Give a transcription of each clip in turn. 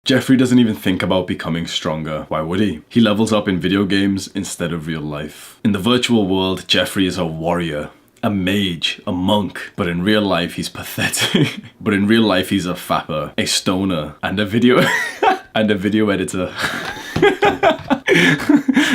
Jeffrey doesn't even think about becoming stronger. Why would he? He levels up in video games instead of real life. In the virtual world, Jeffrey is a warrior, a mage, a monk, but in real life he's pathetic. But in real life he's a fapper, a stoner, and a video and a video editor.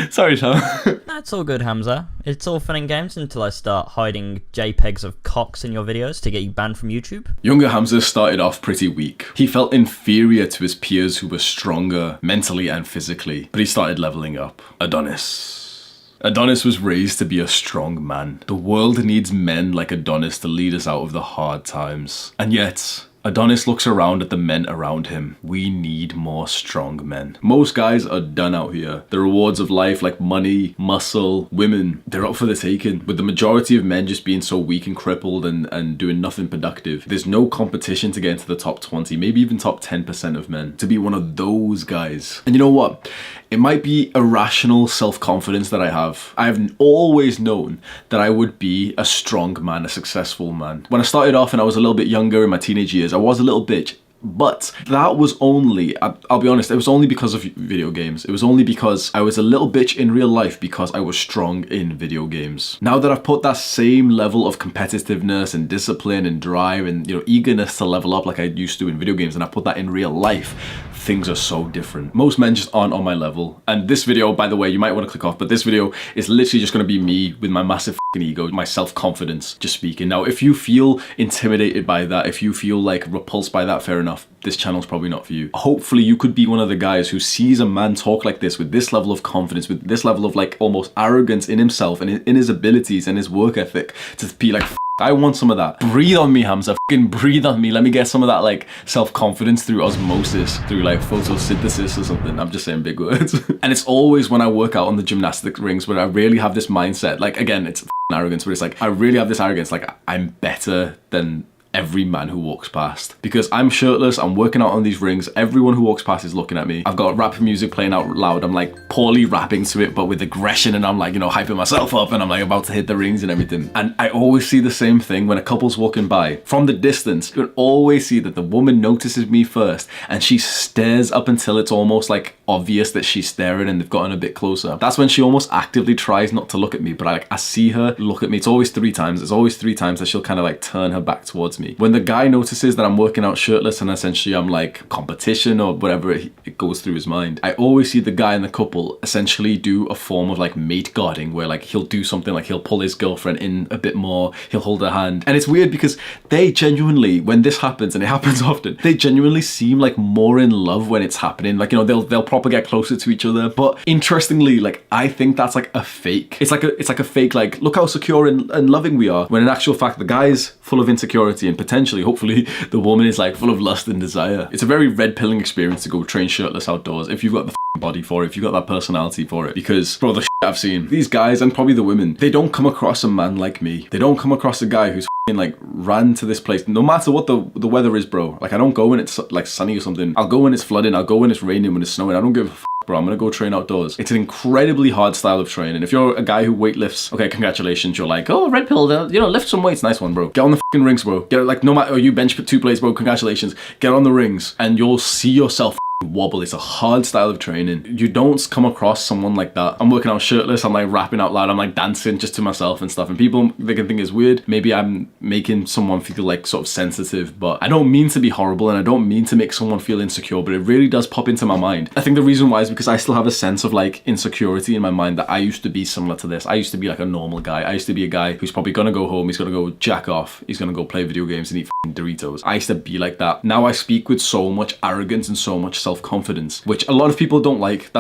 Sorry, Tom. That's all good, Hamza. It's all fun and games until I start hiding JPEGs of cocks in your videos to get you banned from YouTube. Younger Hamza started off pretty weak. He felt inferior to his peers who were stronger mentally and physically, but he started leveling up. Adonis was raised to be a strong man. The world needs men like Adonis to lead us out of the hard times. And yet, Adonis looks around at the men around him. We need more strong men. Most guys are done out here. The rewards of life like money, muscle, women, they're up for the taking. With the majority of men just being so weak and crippled and doing nothing productive, there's no competition to get into the top 20, maybe even top 10% of men, to be one of those guys. And you know what? It might be irrational self-confidence that I have. I have always known that I would be a strong man, a successful man. When I started off and I was a little bit younger in my teenage years, I was a little bitch. But that was only, I'll be honest, it was only because of video games. It was only because I was a little bitch in real life because I was strong in video games. Now that I've put that same level of competitiveness and discipline and drive and, you know, eagerness to level up like I used to in video games, and I put that in real life, things are so different. Most men just aren't on my level. And this video, by the way, you might want to click off, but this video is literally just going to be me with my massive ego, my self-confidence, just speaking. Now, if you feel intimidated by that, if you feel like repulsed by that, fair enough. This channel's probably not for you. Hopefully you could be one of the guys who sees a man talk like this with this level of confidence, with this level of like almost arrogance in himself and in his abilities and his work ethic, to be like, I want some of that. Breathe on me, Hamza. Fucking breathe on me. Let me get some of that like self-confidence through osmosis, through like photosynthesis or something. I'm just saying big words. And it's always when I work out on the gymnastic rings where I really have this mindset. Like, again, it's arrogance, but it's like I really have this arrogance, like I'm better than every man who walks past, because I'm shirtless, I'm working out on these rings, everyone who walks past is looking at me. I've got rap music playing out loud, I'm like poorly rapping to it but with aggression, and I'm like, you know, hyping myself up, and I'm like about to hit the rings and everything. And I always see the same thing when a couple's walking by. From the distance, you can always see that the woman notices me first and she stares up until it's almost like obvious that she's staring and they've gotten a bit closer. That's when she almost actively tries not to look at me, but I see her look at me. It's always three times that she'll kind of like turn her back towards me. When the guy notices that I'm working out shirtless and essentially I'm like competition or whatever it goes through his mind, I always see the guy and the couple essentially do a form of like mate guarding, where like he'll do something like he'll pull his girlfriend in a bit more, he'll hold her hand. And it's weird because they genuinely, when this happens, and it happens often, they genuinely seem like more in love when it's happening. Like, you know, they'll proper get closer to each other. But interestingly, like I think that's like a fake. It's like a fake, like, look how secure and loving we are, when in actual fact the guy's full of insecurity and potentially, hopefully, the woman is like full of lust and desire. It's a very red pilling experience to go train shirtless outdoors if you've got the body for it, if you've got that personality for it. Because, bro, the shit I've seen, these guys and probably the women, they don't come across a man like me. They don't come across a guy who's like ran to this place no matter what the weather is, bro. Like, I don't go when it's like sunny or something. I'll go when it's flooding, I'll go when it's raining, when it's snowing. I don't give a bro, I'm gonna go train outdoors. It's an incredibly hard style of training. If you're a guy who weightlifts, okay, congratulations, you're like, oh, red pill, you know, lift some weights, nice one, bro. Get on the fucking rings, bro. Get like, no matter, you bench 2 plates, bro, congratulations. Get on the rings and you'll see yourself wobble. It's a hard style of training. You don't come across someone like that. I'm working out shirtless, I'm like rapping out loud, I'm like dancing just to myself and stuff, and people, they can think it's weird. Maybe I'm making someone feel like sort of sensitive, but I don't mean to be horrible and I don't mean to make someone feel insecure, but it really does pop into my mind. I think the reason why is because I still have a sense of like insecurity in my mind that I used to be similar to this. I used to be like a normal guy. I used to be a guy who's probably gonna go home, he's gonna go jack off, he's gonna go play video games and eat Doritos. I used to be like that. Now I speak with so much arrogance and so much self-confidence, which a lot of people don't like.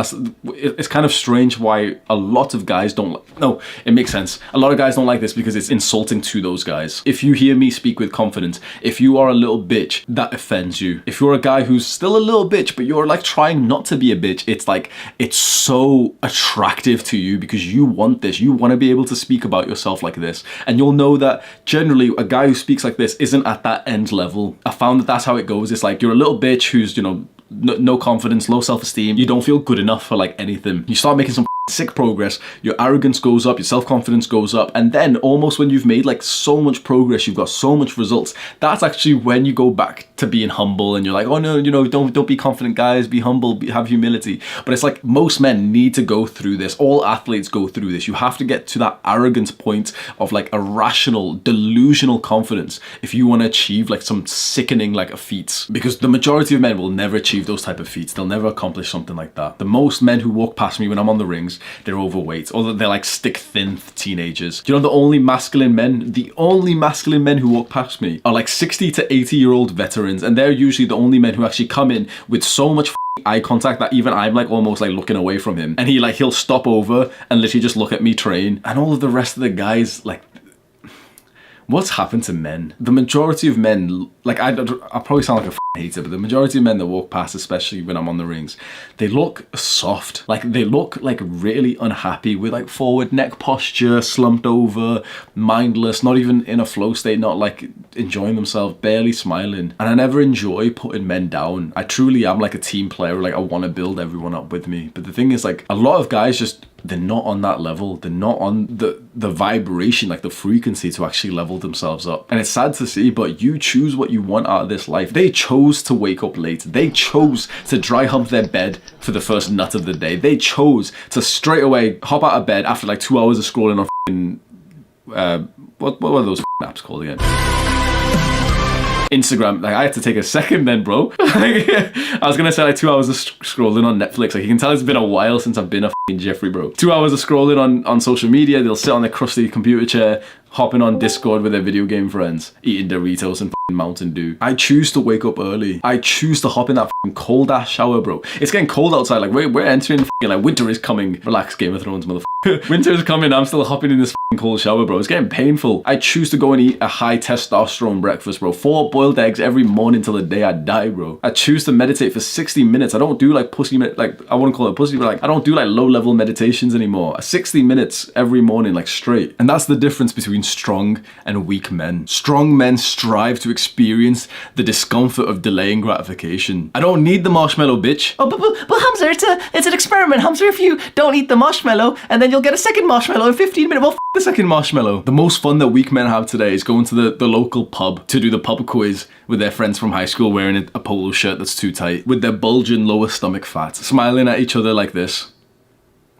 It's kind of strange why a lot of guys don't like. No, it makes sense. A lot of guys don't like this because it's insulting to those guys. If you hear me speak with confidence, if you are a little bitch, that offends you. If you're a guy who's still a little bitch, but you're like trying not to be a bitch, it's like, it's so attractive to you because you want this. You want to be able to speak about yourself like this. And you'll know that generally a guy who speaks like this isn't at that end level. I found that that's how it goes. It's like you're a little bitch who's, you know, no confidence, low self-esteem. You don't feel good enough for like anything. You start making some sick progress, your arrogance goes up, your self-confidence goes up, and then almost when you've made like so much progress, you've got so much results, that's actually when you go back to being humble, and you're like, oh no, you know, don't be confident, guys, be humble, have humility. But it's like most men need to go through this. All athletes go through this. You have to get to that arrogant point of like irrational, delusional confidence if you want to achieve like some sickening like a feat, because the majority of men will never achieve those type of feats. They'll never accomplish something like that. The most men who walk past me when I'm on the rings, they're overweight, or they're like stick thin teenagers. Do you know the only masculine men who walk past me are like 60 to 80-year-old veterans, and they're usually the only men who actually come in with so much eye contact that even I'm like almost like looking away from him, and he'll stop over and literally just look at me train. And all of the rest of the guys, like, what's happened to men? The majority of men, like, I probably sound like a hater, but the majority of men that walk past, especially when I'm on the rings, they look soft. Like, they look like really unhappy with like forward neck posture, slumped over, mindless, not even in a flow state, not like enjoying themselves, barely smiling. And I never enjoy putting men down. I truly am like a team player. Like, I want to build everyone up with me. But the thing is, like, a lot of guys just, they're not on that level. They're not on the vibration, like the frequency to actually level themselves up. And it's sad to see, but you choose what you want out of this life. They chose to wake up late. They chose to dry hump their bed for the first nut of the day. They chose to straight away hop out of bed after like 2 hours of scrolling on what were those apps called again? Instagram. Like, I had to take a second then, bro. I was gonna say like 2 hours of scrolling on Netflix. Like, you can tell it's been a while since I've been a Jeffrey, bro. 2 hours of scrolling on social media. They'll sit on their crusty computer chair, hopping on Discord with their video game friends, eating Doritos and Mountain Dew. I choose to wake up early. I choose to hop in that cold ass shower, bro. It's getting cold outside. Like, we're entering like winter is coming. Relax, Game of Thrones, motherfucker. Winter is coming. I'm still hopping in this cold shower, bro. It's getting painful. I choose to go and eat a high testosterone breakfast, bro. 4 boiled eggs every morning till the day I die, bro. I choose to meditate for 60 minutes. I don't do like pussy, like, I wouldn't call it pussy, but like, I don't do like low level meditations anymore. 60 minutes every morning, like, straight. And that's the difference between strong and weak men. Strong men strive to experience the discomfort of delaying gratification. I don't need the marshmallow, bitch. Oh, but Hamza, it's an experiment, Hamza. If you don't eat the marshmallow, and then you'll get a second marshmallow in 15 minutes. Well, the second marshmallow. The most fun that weak men have today is going to the local pub to do the pub quiz with their friends from high school wearing a polo shirt that's too tight, with their bulging lower stomach fat, smiling at each other like this.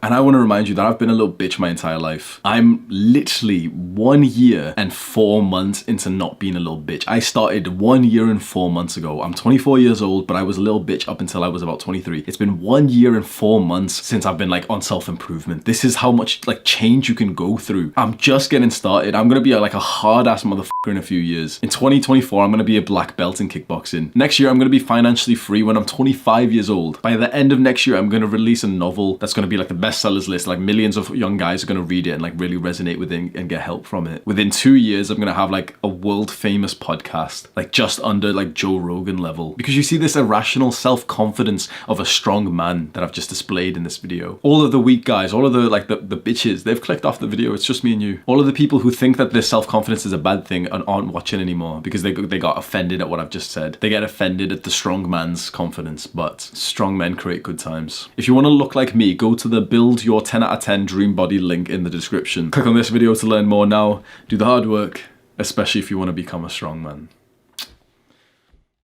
And I want to remind you that I've been a little bitch my entire life. I'm literally 1 year and 4 months into not being a little bitch. I started 1 year and 4 months ago. I'm 24 years old, but I was a little bitch up until I was about 23. It's been 1 year and 4 months since I've been like on self-improvement. This is how much like change you can go through. I'm just getting started. I'm going to be like a hard ass motherfucker in a few years. In 2024, I'm going to be a black belt in kickboxing. Next year, I'm going to be financially free when I'm 25 years old. By the end of next year, I'm going to release a novel that's going to be like the best sellers list. Like, millions of young guys are going to read it and like really resonate with it and get help from it. Within 2 years, I'm going to have like a world famous podcast, like just under like Joe Rogan level, because you see this irrational self-confidence of a strong man that I've just displayed in this video. All of the weak guys, all of the like the bitches, they've clicked off the video. It's just me and you. All of the people who think that this self-confidence is a bad thing and aren't watching anymore because they got offended at what I've just said. They get offended at the strong man's confidence, but strong men create good times. If you want to look like me, go to the Build Your 10 out of 10 dream body link in the description. Click on this video to learn more now. Do the hard work, especially if you want to become a strong man.